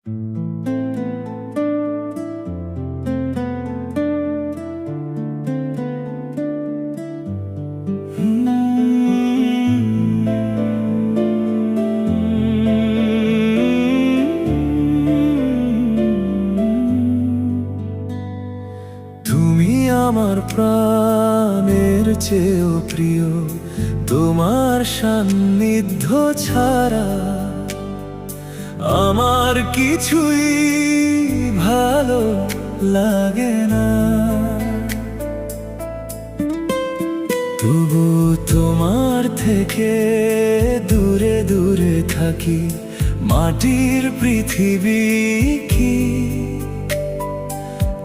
তুমি আমার প্রাণের চেয়েও প্রিয়, তোমার সান্নিধ্য ছাড়া আমার কিছুই ভালো লাগে না। তবু তোমার থেকে দূরে দূরে থাকি, মাটির পৃথিবী কি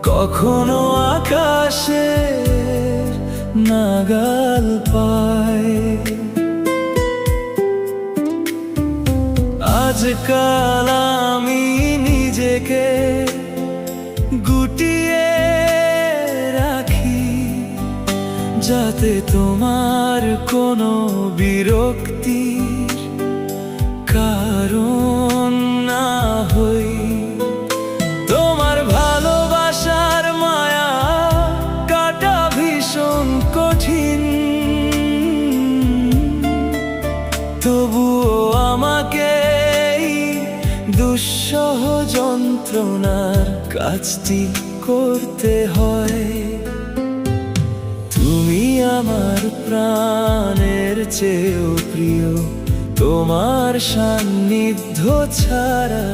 কখনো আকাশে নাগাল পায়? আজকাল আমি নিজেকে গুটিয়ে রাখি, যাতে তোমার কোনো বিরক্তির কারণ না হই। তোমার ভালোবাসার মায়া কাটা ভীষণ কঠিন, তবুও আমাকে দুঃসহ যন্ত্রণার কাজটি করতে হয়। তুমি আমার প্রাণের চেয়েও প্রিয়, তোমার সান্নিধ্য ছাড়া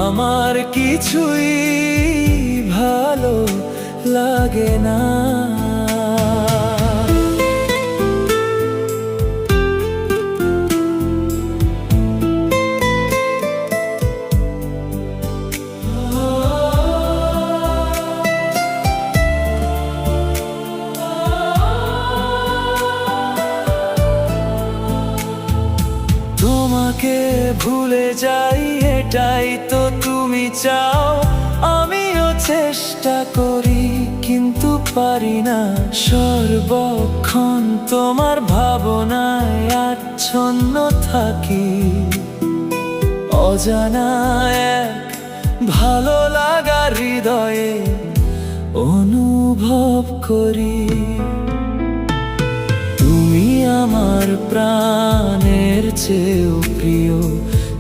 আমার কিছুই ভালো লাগে না। তোমাকে ভুলে যাই, এটাই তো তুমি চাও। আমিও চেষ্টা করি কিন্তু পারি না, সর্বক্ষণ তোমার ভাবনায় আচ্ছন্ন থাকি। অজানা এক ভালো লাগা হৃদয়ে অনুভব করি। তুমি আমার প্রাণের চেয়েও প্রিয়,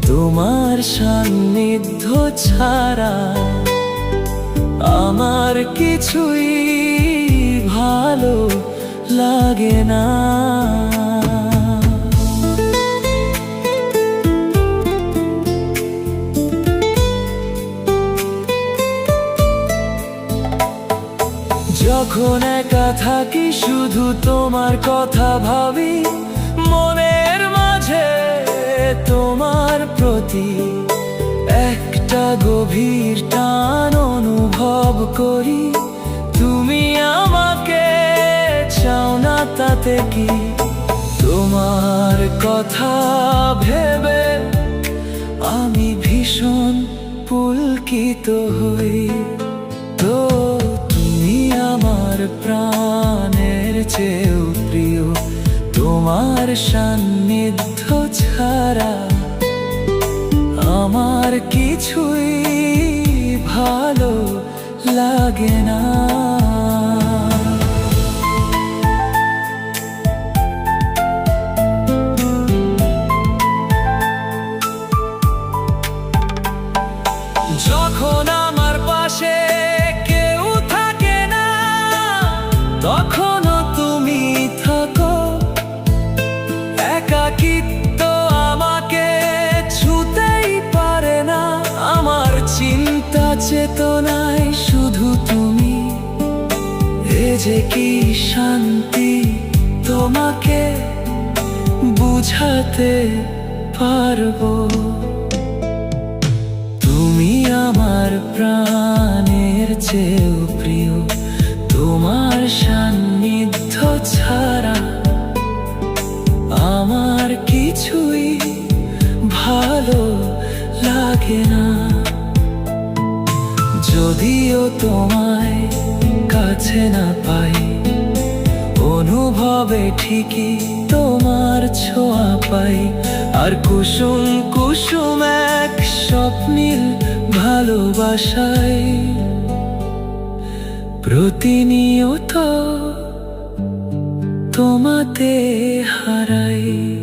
তোমার সান্নিধ্য ছাড়া আমার কিছুই ভালো লাগে না। যখন একা থাকি শুধু তোমার কথা ভাবি, মনের মাঝে তোমার প্রতি একটা গভীর টান অনুভব করি। তুমি আমাকে চাও না তাতে কি, তোমার কথা ভেবে আমি ভীষণ পুলকিত হই। তো তুমি আমার প্রাণের চেয়েও প্রিয়, তোমার সান্নিধ্য ছাড়া আমার কিছুই ভালো লাগে না। যখন আমার পাশে কেউ থাকে না, তখনও তুমি থাকো। একাকিত্ব আমাকে ছুতেই পারে না, আমার চিন্তা চেতনায় শুধু তুমি। এ যে কি শান্তি তোমাকে বুঝাতে পারবো। তুমি আমার প্রাণের চেয়েও প্রিয়, তোমার সান্নিধ্য ছাড়া আমার কিছুই ভালো লাগে না। যদিও তোমায় কাছে না পাই, অনুভবে ঠিকই তোমার ছোঁয়া পাই। আর কুসুম কুসুম এক স্বপ্নীল ভালোবাসায় প্রতিনিয়ত তোমাতে হারাই।